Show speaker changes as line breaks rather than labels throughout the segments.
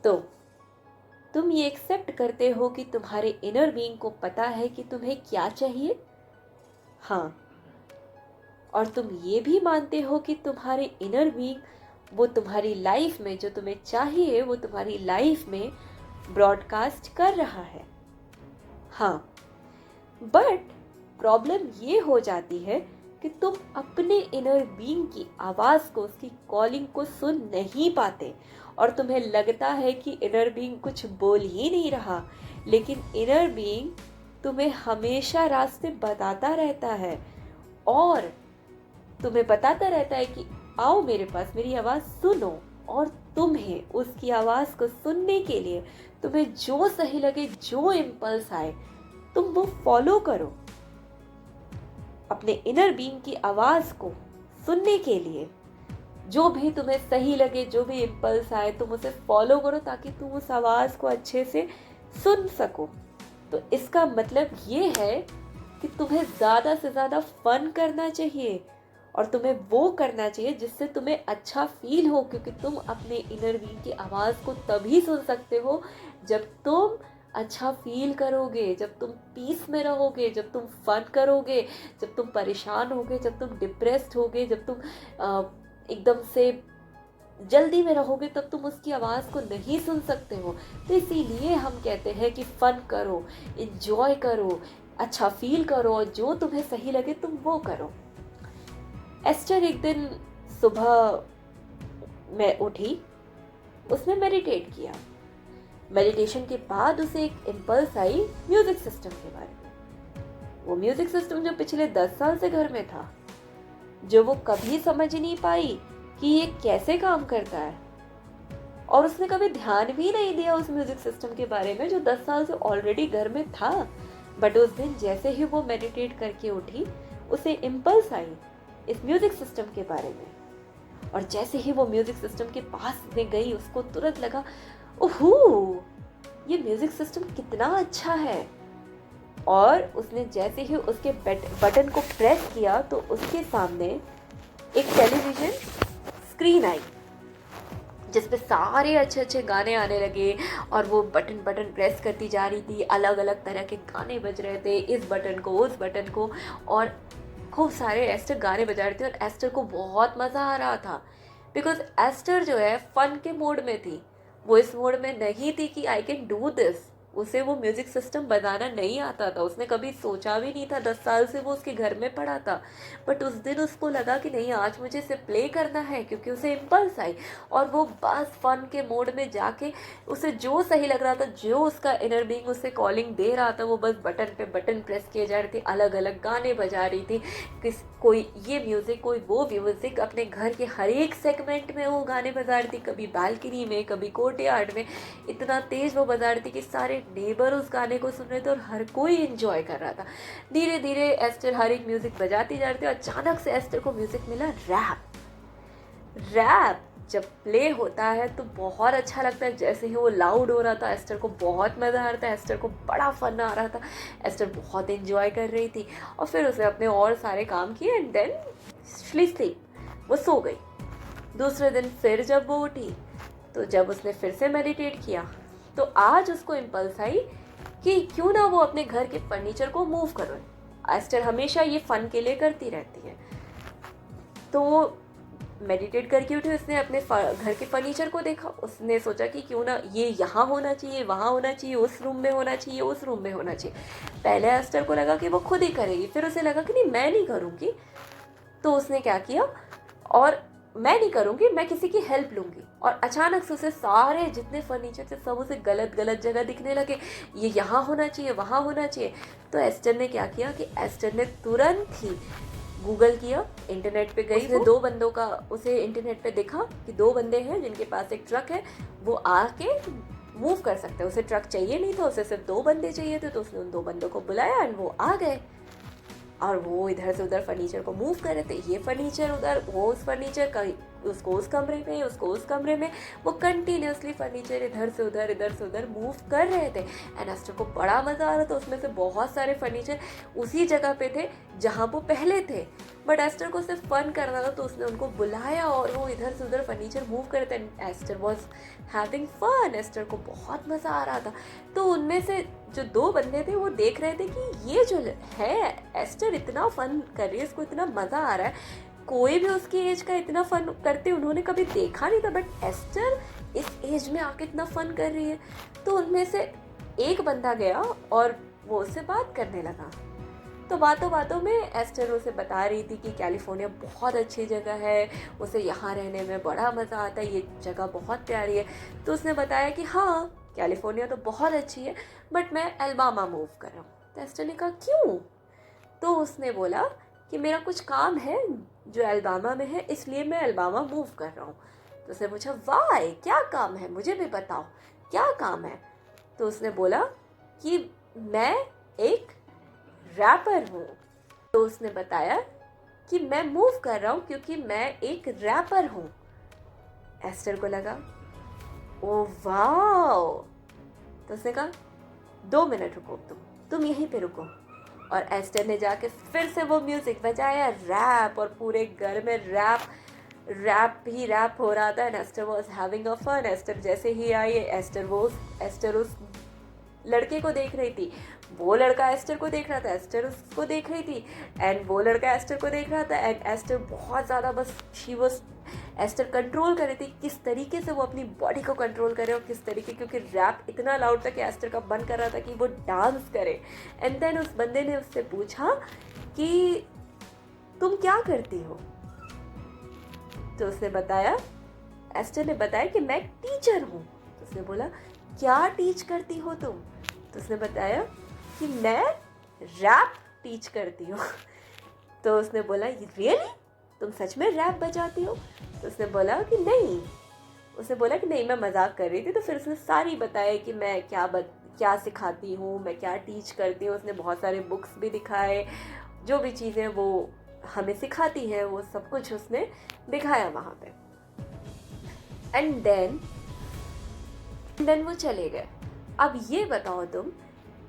तो तुम ये एक्सेप्ट करते हो कि तुम्हारे इनर बीइंग को पता है कि तुम्हें क्या चाहिए? हाँ। और तुम ये भी मानते हो कि तुम्हारे इनर बीइंग वो तुम्हारी लाइफ में जो तुम्हें चाहिए वो तुम्हारी लाइफ में ब्रॉडकास्ट कर रहा है? हाँ। बट प्रॉब्लम ये हो जाती है कि तुम अपने इनर बीइंग की आवाज़ को, उसकी कॉलिंग को सुन नहीं पाते और तुम्हें लगता है कि इनर बीइंग कुछ बोल ही नहीं रहा, लेकिन इनर बीइंग तुम्हें हमेशा रास्ते बताता रहता है और तुम्हें बताता रहता है कि आओ मेरे पास, मेरी आवाज़ सुनो। और तुम्हें उसकी आवाज़ को सुनने के लिए तुम्हें जो सही लगे, जो इम्पल्स आए, तुम वो फॉलो करो। अपने इनर बीइंग की आवाज़ को सुनने के लिए जो भी तुम्हें सही लगे, जो भी इम्पल्स आए, तुम उसे फॉलो करो ताकि तुम उस आवाज़ को अच्छे से सुन सको। तो इसका मतलब ये है कि तुम्हें ज़्यादा से ज़्यादा फन करना चाहिए और तुम्हें वो करना चाहिए जिससे तुम्हें अच्छा फील हो, क्योंकि तुम अपने इनर बीइंग की आवाज़ को तभी सुन सकते हो जब तुम अच्छा फील करोगे, जब तुम पीस में रहोगे, जब तुम फन करोगे, जब तुम परेशान होगे, जब तुम डिप्रेस्ड होगे, जब तुम एकदम से जल्दी में रहोगे, तब तुम उसकी आवाज़ को नहीं सुन सकते हो। तो इसीलिए हम कहते हैं कि फन करो, इंजॉय करो, अच्छा फील करो और जो तुम्हें सही लगे तुम वो करो। एस्टर एक दिन सुबह में उठी, उसने मेडिटेट किया। मेडिटेशन के बाद उसे एक इम्पल्स आई म्यूजिक सिस्टम के बारे में। वो म्यूजिक सिस्टम जो पिछले 10 साल से घर में था, जो वो कभी समझ नहीं पाई कि ये कैसे काम करता है, और उसने कभी ध्यान भी नहीं दिया उस म्यूजिक सिस्टम के बारे में जो 10 साल से ऑलरेडी घर में था। बट उस दिन जैसे ही वो मेडिटेट करके उठी, उसे इम्पल्स आई इस म्यूजिक सिस्टम के बारे में। और जैसे ही वो म्यूजिक सिस्टम के पास में गई, उसको तुरंत लगा, ओह, ये म्यूजिक सिस्टम कितना अच्छा है। और उसने जैसे ही उसके बटन को प्रेस किया तो उसके सामने एक टेलीविजन स्क्रीन आई जिसपे सारे अच्छे अच्छे गाने आने लगे और वो बटन प्रेस करती जा रही थी। अलग अलग तरह के गाने बज रहे थे, इस बटन को उस बटन को, और खूब सारे एस्टर गाने बजा रही थी। और एस्टर को बहुत मज़ा आ रहा था बिकॉज एस्टर जो है फन के मोड में थी। वो इस मोड में नहीं थी कि आई कैन डू दिस। उसे वो म्यूज़िक सिस्टम बजाना नहीं आता था, उसने कभी सोचा भी नहीं था। 10 साल से वो उसके घर में पड़ा था। बट उस दिन उसको लगा कि नहीं, आज मुझे इसे प्ले करना है, क्योंकि उसे इम्पल्स आई। और वो बस फन के मोड में जाके उसे जो सही लग रहा था, जो उसका इनर बीइंग उसे कॉलिंग दे रहा था, वो बस बटन पे बटन प्रेस किए जा रहे थे, अलग अलग गाने बजा रही थी। कोई ये म्यूज़िक, कोई वो म्यूज़िक, अपने घर के हर एक सेगमेंट में वो गाने बजा रही थी। कभी बालकनी में, कभी कोर्टयार्ड में, इतना तेज़ वो बजा रही थी कि सारे नेबर उस गाने को सुन रहे थे और हर कोई एंजॉय कर रहा था। धीरे धीरे एस्टर हर एक म्यूज़िक बजाती जा रही थी और अचानक से एस्टर को म्यूज़िक मिला रैप। जब प्ले होता है तो बहुत अच्छा लगता है। जैसे ही वो लाउड हो रहा था, एस्टर को बहुत मज़ा आ रहा था, एस्टर को बड़ा फन आ रहा था, एस्टर बहुत एंजॉय कर रही थी। और फिर उसने अपने और सारे काम किए एंड देन स्लीप, वो सो गई। दूसरे दिन फिर जब वो उठी, तो जब उसने फिर से मेडिटेट किया, तो आज उसको इम्पल्स आई कि क्यों ना वो अपने घर के फर्नीचर को मूव करो। एस्टर हमेशा ये फन के लिए करती रहती है। तो मेडिटेट करके उठी, उसने अपने घर के फर्नीचर को देखा। उसने सोचा कि क्यों ना ये यहाँ होना चाहिए, वहाँ होना चाहिए, उस रूम में होना चाहिए, उस रूम में होना चाहिए। पहले एस्टर को लगा कि वो खुद ही करेगी, फिर उसे लगा कि नहीं, मैं नहीं करूँगी। तो उसने क्या किया, और मैं नहीं करूँगी, मैं किसी की हेल्प लूँगी। और अचानक से उसे सारे जितने फर्नीचर थे सब उसे गलत गलत जगह दिखने लगे, ये यहाँ होना चाहिए, वहाँ होना चाहिए। तो एस्टर ने क्या किया कि एस्टर ने तुरंत ही गूगल किया, इंटरनेट पे गई। उसने 2 बंदों का, उसे इंटरनेट पे देखा कि 2 बंदे हैं जिनके पास एक ट्रक है, वो आके मूव कर सकते हैं। उसे ट्रक चाहिए नहीं था, उसे सिर्फ 2 बंदे चाहिए थे। तो उसने उन 2 बंदों को बुलाया एंड वो आ गए और वो इधर से उधर फर्नीचर को मूव कर रहे थे। ये फर्नीचर उधर, वो उस फर्नीचर का, उसको उस कमरे में, उसको उस कमरे में, वो कंटिन्यूसली फर्नीचर इधर से उधर मूव कर रहे थे। एंड एस्टर को बड़ा मज़ा आ रहा था। उसमें से बहुत सारे फर्नीचर उसी जगह पे थे जहाँ वो पहले थे। बट एस्टर को सिर्फ फन करना था, तो उसने उनको बुलाया और वो इधर से उधर फर्नीचर मूव कर रहे थे। Esther was having fun, Esther को बहुत मज़ा आ रहा था। तो उनमें से जो दो बंदे थे वो देख रहे थे कि ये जो है एस्टर इतना फन कर रही है, इसको इतना मज़ा आ रहा है, कोई भी उसकी एज का इतना फन करते उन्होंने कभी देखा नहीं था, बट एस्टर इस एज में आके इतना फन कर रही है। तो उनमें से एक बंदा गया और वो उससे बात करने लगा। तो बातों बातों में एस्टर उसे बता रही थी कि कैलिफोर्निया बहुत अच्छी जगह है, उसे यहाँ रहने में बड़ा मज़ा आता है, ये जगह बहुत प्यारी है। तो उसने बताया कि हाँ कैलिफोर्निया तो बहुत अच्छी है, बट मैं अल्बामा मूव कर रहा हूँ। तो एस्टर ने कहा क्यों? तो उसने बोला कि मेरा कुछ काम है जो अल्बामा में है, इसलिए मैं अल्बामा मूव कर रहा हूँ। तो उसने पूछा वाई, क्या काम है, मुझे भी बताओ क्या काम है। तो उसने बोला कि मैं एक रैपर हूँ। तो उसने बताया कि मैं मूव कर रहा हूँ क्योंकि मैं एक रैपर हूँ। एस्टर को लगा ओ वाओ। तो उसने कहा 2 मिनट रुको, तुम यहीं पे रुको। और एस्टर ने जाके फिर से वो म्यूजिक बजाया, रैप, और पूरे घर में रैप ही रैप हो रहा था। And Esther was having a fun. Esther जैसे ही आई, एस्टर उस लड़के को देख रही थी, वो लड़का एस्टर को देख रहा था, एस्टर उसको देख रही थी, एंड वो लड़का एस्टर को देख रहा था। एंड एस्टर बहुत ज़्यादा बस एस्टर कंट्रोल कर रही थी किस तरीके से वो अपनी बॉडी को कंट्रोल करे, और किस तरीके, क्योंकि रैप इतना लाउड था कि एस्टर का मन कर रहा था कि वो डांस करे। एंड देन उस बंदे ने उससे पूछा कि तुम क्या करती हो? तो उसने बताया, एस्टर ने बताया कि मैं टीचर हूँ। तो उसने बोला क्या टीच करती हो तुम? तो उसने बताया कि मैं रैप टीच करती हूँ। तो उसने बोला रियली, तुम सच में रैप बजाती हो? तो उसने बोला कि नहीं। उसने बोला कि नहीं, मैं मजाक कर रही थी। तो फिर उसने सारी बताया कि मैं क्या सिखाती हूँ, मैं क्या टीच करती हूँ। उसने बहुत सारे बुक्स भी दिखाए, जो भी चीज़ें वो हमें सिखाती है वो सब कुछ उसने दिखाया वहाँ पे। एंड देन वो चले गए। अब ये बताओ तुम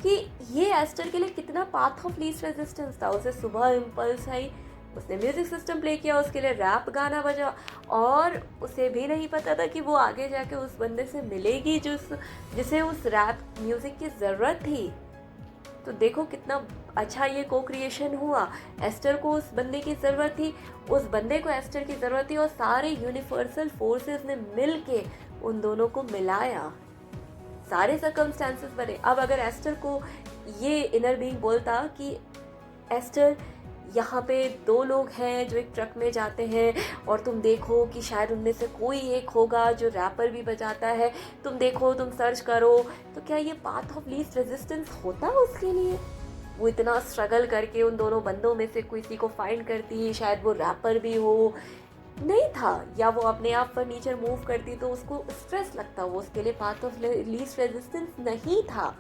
कि ये एस्टर के लिए कितना पाथ ऑफ लीस्ट रेजिस्टेंस था। उसे सुबह इम्पल्स आई, उसने म्यूजिक सिस्टम प्ले किया, उसके लिए रैप गाना बजा, और उसे भी नहीं पता था कि वो आगे जाके उस बंदे से मिलेगी जिसे उस रैप म्यूजिक की ज़रूरत थी। तो देखो कितना अच्छा ये को क्रिएशन हुआ। एस्टर को उस बंदे की ज़रूरत थी, उस बंदे को एस्टर की ज़रूरत थी, और सारे यूनिवर्सल फोर्सेस ने मिल के उन दोनों को मिलाया, सारे सर्कमस्टेंसेस बने। अब अगर एस्टर को ये इनर बीइंग बोलता कि एस्टर यहाँ पे 2 लोग हैं जो एक ट्रक में जाते हैं, और तुम देखो कि शायद उनमें से कोई एक होगा जो रैपर भी बजाता है, तुम देखो, तुम सर्च करो, तो क्या ये पाथ ऑफ लीस्ट रेजिस्टेंस होता उसके लिए? वो इतना स्ट्रगल करके उन दोनों बंदों में से किसी को फाइंड करती, शायद वो रैपर भी हो, नहीं था, या वो अपने आप फर्नीचर मूव करती तो उसको स्ट्रेस लगता, वो उसके लिए पाथ ऑफ लीस्ट रेजिस्टेंस नहीं था।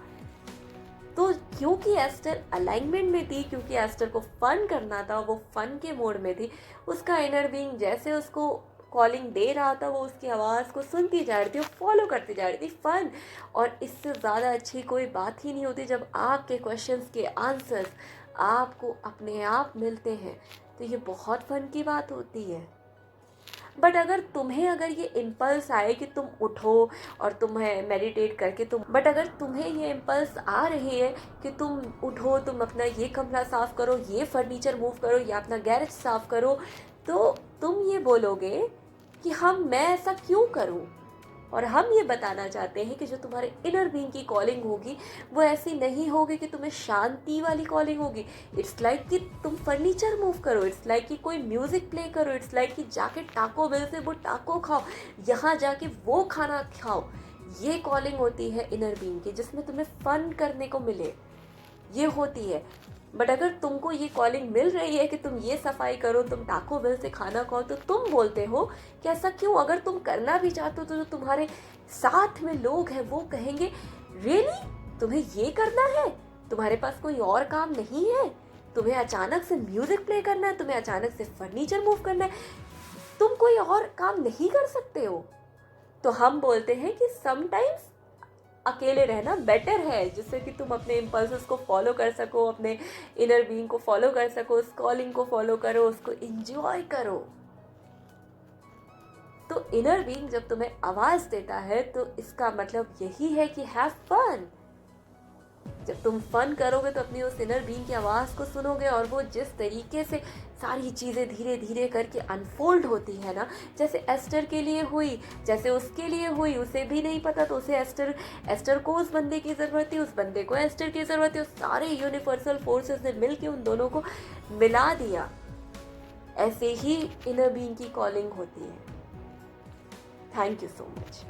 तो क्योंकि एस्टर अलाइनमेंट में थी, क्योंकि एस्टर को फन करना था, वो फन के मोड में थी, उसका इनर बीइंग जैसे उसको कॉलिंग दे रहा था, वो उसकी आवाज़ को सुनती जा रही थी, वो फॉलो करती जा रही थी। फन, और इससे ज़्यादा अच्छी कोई बात ही नहीं होती जब आपके क्वेश्चंस के आंसर्स आपको अपने आप मिलते हैं, तो ये बहुत फन की बात होती है। बट अगर ये इम्पल्स आए कि तुम उठो और तुम्हें मेडिटेट करके बट अगर तुम्हें ये इम्पल्स आ रही है कि तुम उठो, तुम अपना ये कमरा साफ़ करो, ये फर्नीचर मूव करो, या अपना गैरेज साफ़ करो, तो तुम ये बोलोगे कि मैं ऐसा क्यों करूं? और हम ये बताना चाहते हैं कि जो तुम्हारे इनर बीइंग की कॉलिंग होगी वो ऐसी नहीं होगी कि तुम्हें शांति वाली कॉलिंग होगी। इट्स लाइक कि तुम फर्नीचर मूव करो, इट्स लाइक कि कोई म्यूज़िक प्ले करो, इट्स लाइक कि जाके टाको बेल से वो टाको खाओ, यहाँ जाके वो खाना खाओ। ये कॉलिंग होती है इनर बीइंग की, जिसमें तुम्हें फन करने को मिले, ये होती है। बट अगर तुमको ये कॉलिंग मिल रही है कि तुम ये सफाई करो, तुम टाको बेल से खाना खाओ, तो तुम बोलते हो कि ऐसा क्यों? अगर तुम करना भी चाहते हो तो जो तुम्हारे साथ में लोग हैं वो कहेंगे रियली तुम्हें ये करना है, तुम्हारे पास कोई और काम नहीं है, तुम्हें अचानक से म्यूजिक प्ले करना है, तुम्हें अचानक से फर्नीचर मूव करना है, तुम कोई और काम नहीं कर सकते हो। तो हम बोलते हैं कि समटाइम्स अकेले रहना बेटर है, जिससे कि तुम अपने इम्पल्सेस को फॉलो कर सको, अपने इनर बीइंग को फॉलो कर सको, उस कॉलिंग को फॉलो करो, उसको एंजॉय करो। तो इनर बीइंग जब तुम्हें आवाज देता है तो इसका मतलब यही है कि हैव फन। जब तुम फन करोगे तो अपनी उस इनर बीइंग की आवाज को सुनोगे, और वो जिस तरीके से सारी चीजें धीरे धीरे करके अनफोल्ड होती है ना, जैसे एस्टर के लिए हुई, जैसे उसके लिए हुई, उसे भी नहीं पता तो उसे एस्टर को उस बंदे की जरूरत थी, उस बंदे को एस्टर की जरूरत थी, उस सारे यूनिवर्सल फोर्सेस ने मिलकर उन दोनों को मिला दिया। ऐसे ही इनर बीइंग की कॉलिंग होती है। Thank you so much.